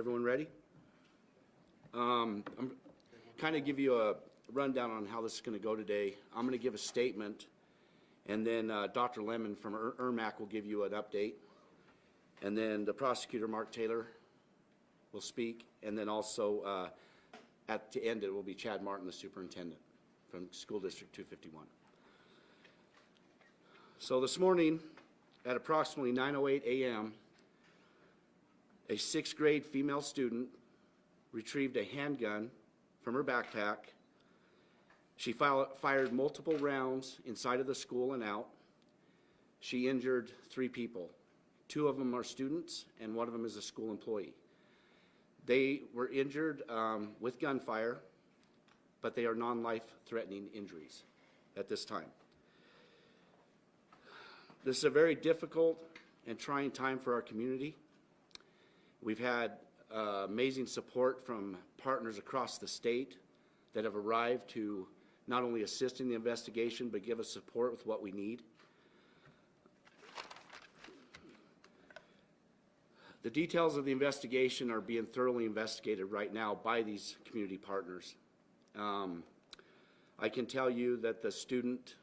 everyone ready? I'm kind of give you a rundown on how this is going to go today. I'm going to give a statement, and then Dr. Lemon from ERMAC will give you an update, and then the prosecutor, Mark Taylor, will speak, and then also at the end it will be Chad Martin, the superintendent from School District 251. So this morning at approximately 9:08 a.m., a 6th grade female student retrieved a handgun from her backpack. She fired multiple rounds inside of the school and out. She injured 3 people. 2 of them are students, and 1 of them is a school employee. They were injured with gunfire, but they are non-life-threatening injuries at this time. This is a very difficult and trying time for our community. We've had amazing support from partners across the state that have arrived to not only assist in the investigation, but give us support with what we need. The details of the investigation are being thoroughly investigated right now by these community partners. I can tell you that the student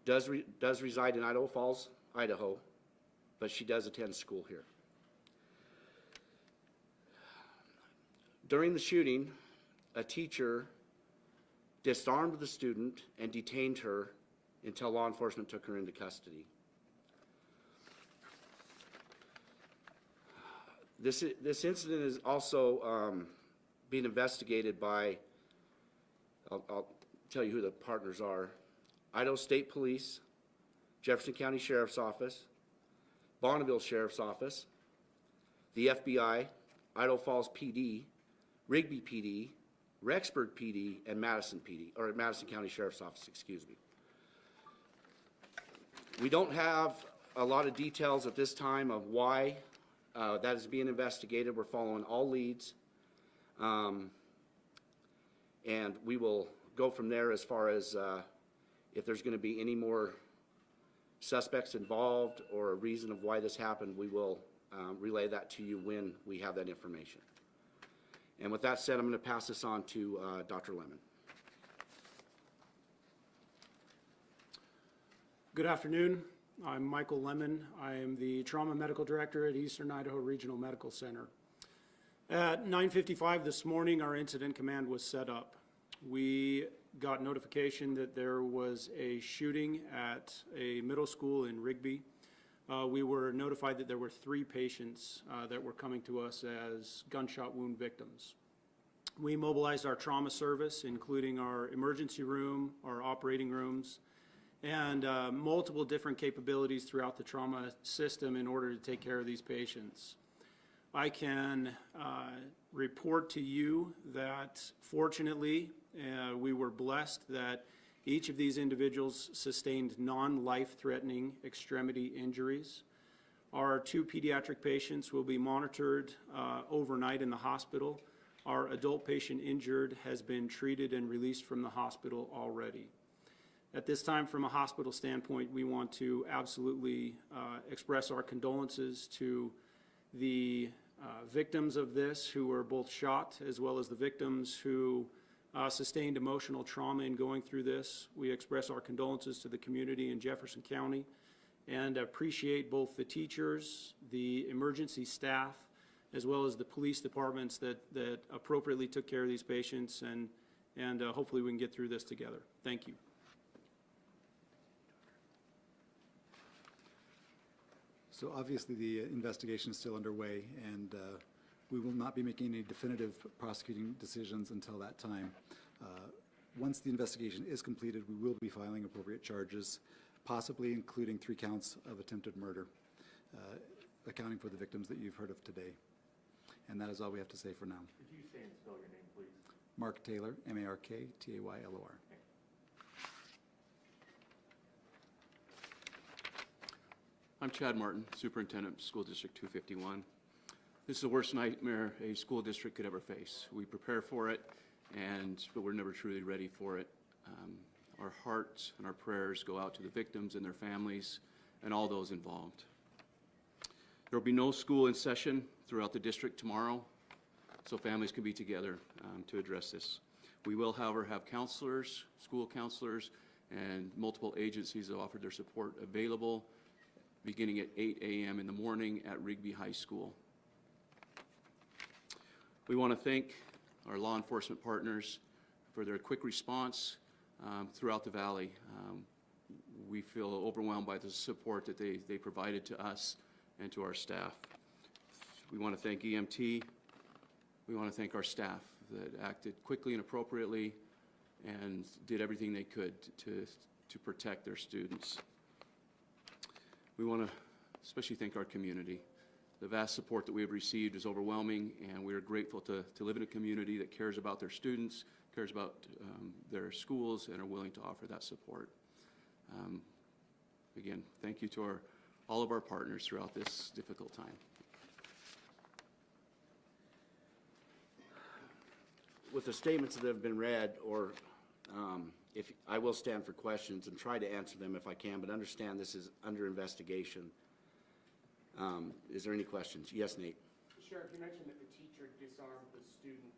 does reside in Idaho Falls, Idaho, but she does attend school here. During the shooting, a teacher disarmed the student and detained her until law enforcement took her into custody. This incident is also being investigated by, I'll tell you who the partners are: Idaho State Police, Jefferson County Sheriff's Office, Bonneville Sheriff's Office, the FBI, Idaho Falls PD, Rigby PD, Rexburg PD, and Madison PD, or Madison County Sheriff's Office, excuse me. We don't have a lot of details at this time of why that is being investigated. We're following all leads, and we will go from there as far as if there's going to be any more suspects involved or a reason of why this happened. We will relay that to you when we have that information. And with that said, I'm going to pass this on to Dr. Lemon. Good afternoon. I'm Michael Lemon. I am the Trauma Medical Director at Eastern Idaho Regional Medical Center. At 9:55 this morning, our incident command was set up. We got notification that there was a shooting at a middle school in Rigby. We were notified that there were 3 patients that were coming to us as gunshot wound victims. We mobilized our trauma service, including our emergency room, our operating rooms, and multiple different capabilities throughout the trauma system in order to take care of these patients. I can report to you that fortunately we were blessed that each of these individuals sustained non-life-threatening extremity injuries. Our 2 pediatric patients will be monitored overnight in the hospital. Our adult patient injured has been treated and released from the hospital already. At this time, from a hospital standpoint, we want to absolutely express our condolences to the victims of this who were both shot, as well as the victims who sustained emotional trauma in going through this. We express our condolences to the community in Jefferson County and appreciate both the teachers, the emergency staff, as well as the police departments that appropriately took care of these patients, and hopefully we can get through this together. Thank you. So obviously the investigation is still underway, and we will not be making any definitive prosecuting decisions until that time. Once the investigation is completed, we will be filing appropriate charges, possibly including 3 counts of attempted murder, accounting for the victims that you've heard of today. And that is all we have to say for now. Could you say and spell your name, please? Mark Taylor, M-A-R-K-T-A-Y-L-O-R. I'm Chad Martin, Superintendent, School District 251. This is the worst nightmare a school district could ever face. We prepare for it, but we're never truly ready for it. Our hearts and our prayers go out to the victims and their families and all those involved. There will be no school in session throughout the district tomorrow, so families can be together to address this. We will, however, have counselors, school counselors, and multiple agencies that offer their support available beginning at 8 a.m. in the morning at Rigby High School. We want to thank our law enforcement partners for their quick response throughout the valley. We feel overwhelmed by the support that they provided to us and to our staff. We want to thank EMT. We want to thank our staff that acted quickly and appropriately and did everything they could to protect their students. We want to especially thank our community. The vast support that we have received is overwhelming, and we are grateful to live in a community that cares about their students, cares about their schools, and are willing to offer that support. Again, thank you to all of our partners throughout this difficult time. With the statements that have been read, or if I will stand for questions and try to answer them if I can, but understand this is under investigation. Is there any questions? Yes, Nate. Sheriff, you mentioned that the teacher disarmed the student.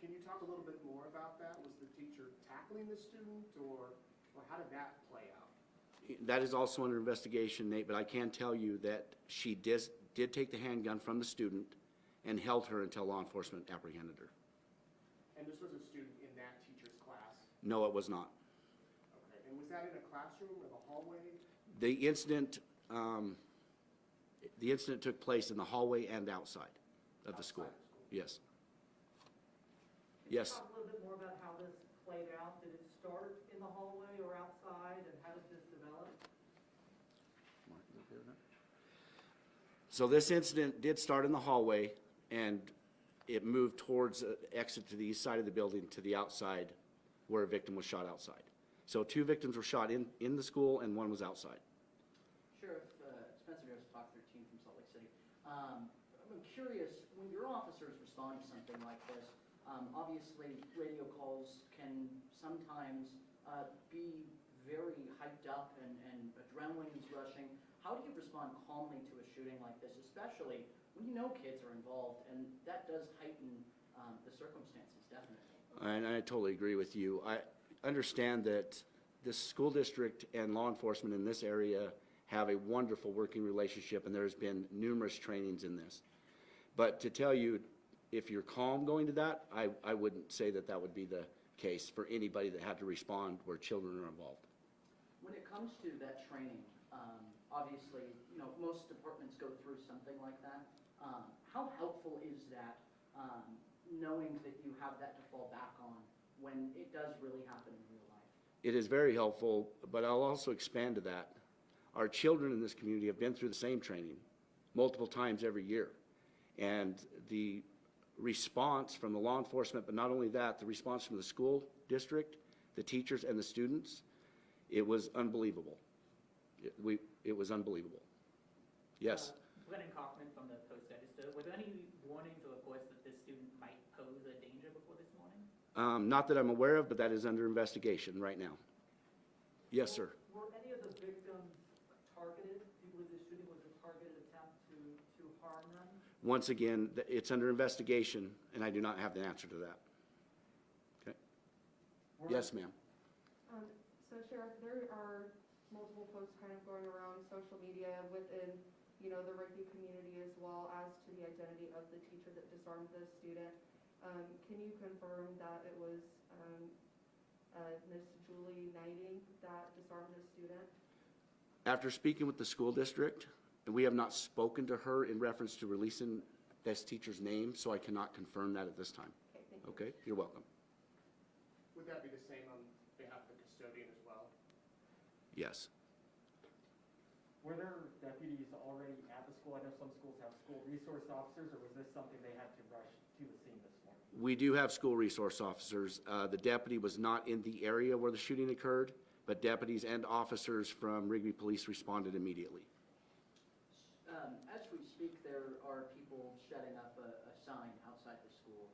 Can you talk a little bit more about that? Was the teacher tackling the student, or how did that play out? That is also under investigation, Nate, but I can tell you that she did take the handgun from the student and held her until law enforcement apprehended her. And this was a student in that teacher's class? No, it was not. Okay, and was that in a classroom or the hallway? The incident took place in the hallway and outside of the school. Outside of school. Yes. Can you Yes. talk a little bit more about how this played out? Did it start in the hallway or outside, and how did this develop? So this incident did start in the hallway, and it moved towards an exit to the east side of the building to the outside where a victim was shot outside. So 2 victims were shot in the school and 1 was outside. Sheriff Spencer Harris, Talk 13 from Salt Lake City. I'm curious, when your officers respond to something like this, obviously radio calls can sometimes be very hyped up and adrenaline is rushing. How do you respond calmly to a shooting like this, especially when you know kids are involved, and that does heighten the circumstances, definitely? And I totally agree with you. I understand that the school district and law enforcement in this area have a wonderful working relationship, and there's been numerous trainings in this. But to tell you, if you're calm going to that, I wouldn't say that that would be the case for anybody that had to respond where children are involved. When it comes to that training, obviously, you know, most departments go through something like that. How helpful is that, knowing that you have that to fall back on when it does really happen in real life? It is very helpful, but I'll also expand to that. Our children in this community have been through the same training multiple times every year. And the response from the law enforcement, but not only that, the response from the school district, the teachers, and the students, it was unbelievable. It was unbelievable. Yes? Brennan Kaufman from the Post-Register. Were there any warnings or reports that this student might pose a danger before this morning? Not that I'm aware of, but that is under investigation right now. Yes, sir. Were any of the victims targeted? Was the shooting was a targeted attempt to harm them? Once again, it's under investigation, and I do not have the answer to that. Okay? Yes, ma'am. So Sheriff, there are multiple posts kind of going around social media within, you know, the Rigby community as well as to the identity of the teacher that disarmed the student. Can you confirm that it was Miss Julie Knighting that disarmed the student? After speaking with the school district, we have not spoken to her in reference to releasing this teacher's name, so I cannot confirm that at this time. Okay, thank you. Okay? You're welcome. Would that be the same on behalf of the custodian as well? Yes. Were there deputies already at the school? I know some schools have school resource officers, or was this something they had to rush to the scene this morning? We do have school resource officers. The deputy was not in the area where the shooting occurred, but deputies and officers from Rigby Police responded immediately. As we speak, there are people setting up a sign outside the school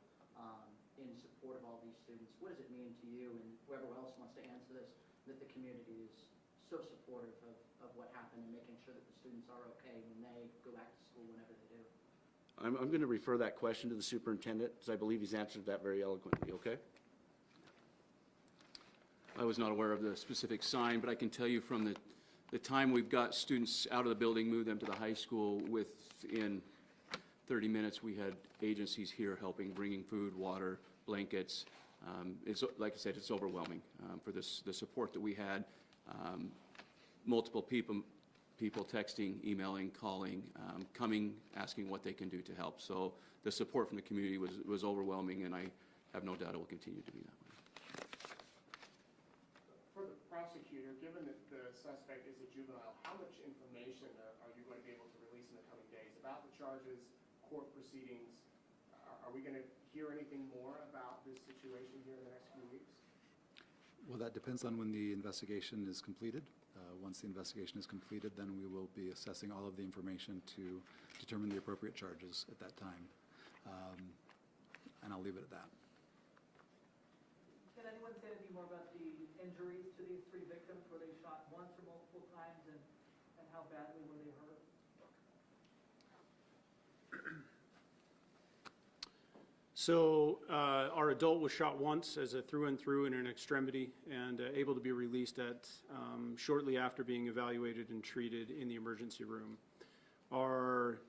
in support of all these students. What does it mean to you, and whoever else wants to answer this, that the community is so supportive of what happened and making sure that the students are okay when they go back to school? school whenever they do. I'm going to refer that question to the superintendent, because I believe he's answered that very eloquently, okay? I was not aware of the specific sign, but I can tell you from the time we've got students out of the building, move them to the high school, within 30 minutes, we had agencies here helping, bringing food, water, blankets. It's, like I said, it's overwhelming for the support that we had. Multiple people texting, emailing, calling, coming, asking what they can do to help. So the support from the community was overwhelming, and I have no doubt it will continue to be that way. For the prosecutor, given that the suspect is a juvenile, how much information are you going to be able to release in the coming days about the charges, court proceedings? Are we going to hear anything more about this situation here in the next few weeks? Well, that depends on when the investigation is completed. Once the investigation is completed, then we will be assessing all of the information to determine the appropriate charges at that time. And I'll leave it at that. Can anyone say anything more about the injuries to these three victims? Were they shot once or multiple times, and how badly were they hurt? So our adult was shot once as a through and through in an extremity, and able to be released at shortly after being evaluated and treated in the emergency room. Our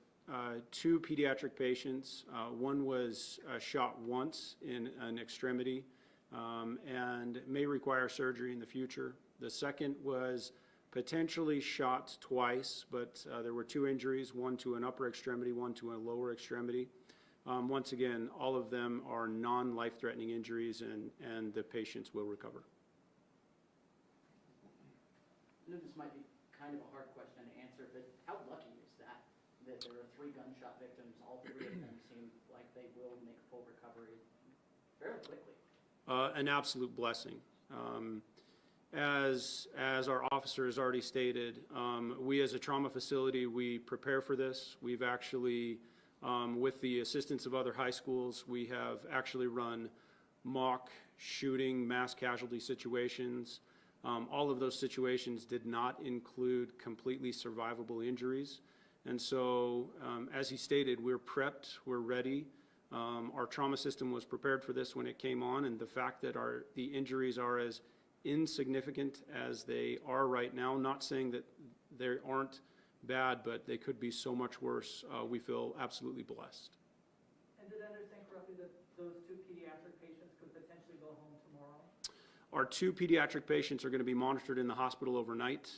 two pediatric patients, one was shot once in an extremity and may require surgery in the future. The second was potentially shot twice, but there were two injuries, one to an upper extremity, one to a lower extremity. Once again, all of them are non-life-threatening injuries, and the patients will recover. I know this might be kind of a hard question to answer, but how lucky is that there are three gunshot victims? All three of them seem like they will make full recovery fairly quickly. An absolute blessing. As our officer has already stated, we as a trauma facility, we prepare for this. We've actually, with the assistance of other high schools, we have actually run mock shooting, mass casualty situations. All of those situations did not include completely survivable injuries. And so, as he stated, we're prepped, we're ready. Our trauma system was prepared for this when it came on, and the fact that the injuries are as insignificant as they are right now, not saying that they aren't bad, but they could be so much worse, we feel absolutely blessed. And did I understand correctly that those two pediatric patients could potentially go home tomorrow? Our two pediatric patients are going to be monitored in the hospital overnight.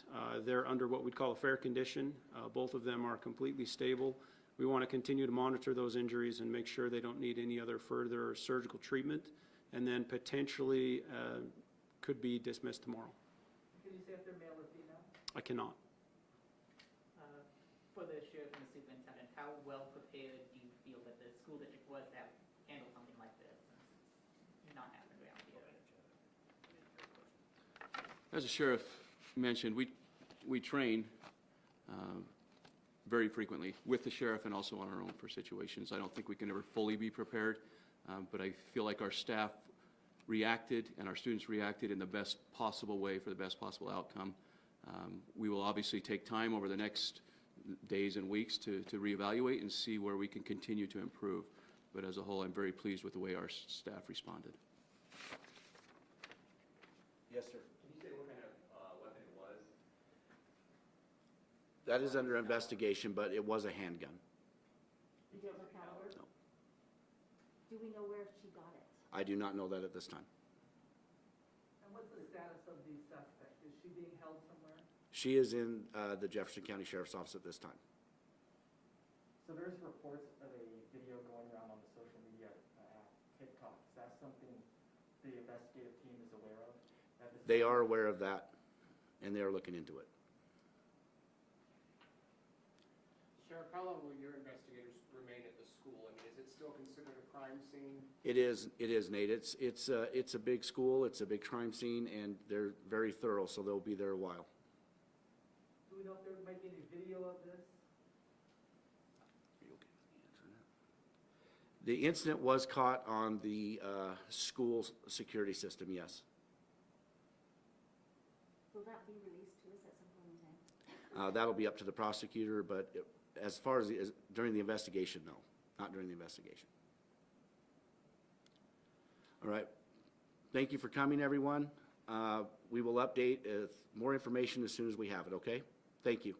They're under what we'd call a fair condition. Both of them are completely stable. We want to continue to monitor those injuries and make sure they don't need any other further surgical treatment, and then potentially could be dismissed tomorrow. Can you say if they're male or female? I cannot. For the sheriff and the superintendent, how well prepared do you feel that the school district was to handle something like this, since it's not happened around here? As the sheriff mentioned, we train very frequently with the sheriff and also on our own for situations. I don't think we can ever fully be prepared, but I feel like our staff reacted and our students reacted in the best possible way for the best possible outcome. We will obviously take time over the next days and weeks to reevaluate and see where we can continue to improve. But as a whole, I'm very pleased with the way our staff responded. Yes, sir. Can you say what kind of weapon it was? That is under investigation, but it was a handgun. Did you ever caliber? No. Do we know where she got it? I do not know that at this time. And what's the status of the suspect? Is she being held somewhere? She is in the Jefferson County Sheriff's Office at this time. So there's reports of a video going around on the social media app TikTok. Is that something the investigative team is aware of? They are aware of that, and they are looking into it. Sheriff, how long will your investigators remain at the school? I mean, is it still considered a crime scene? It is, Nate. It's a big school, it's a big crime scene, and they're very thorough, so they'll be there a while. Do we know if there might be any video of this? The incident was caught on the school security system, yes. Will that be released to us at some point in time? That'll be up to the prosecutor, but as far as during the investigation, no, not during the investigation. All right. Thank you for coming, everyone. We will update more information as soon as we have it, okay? Thank you.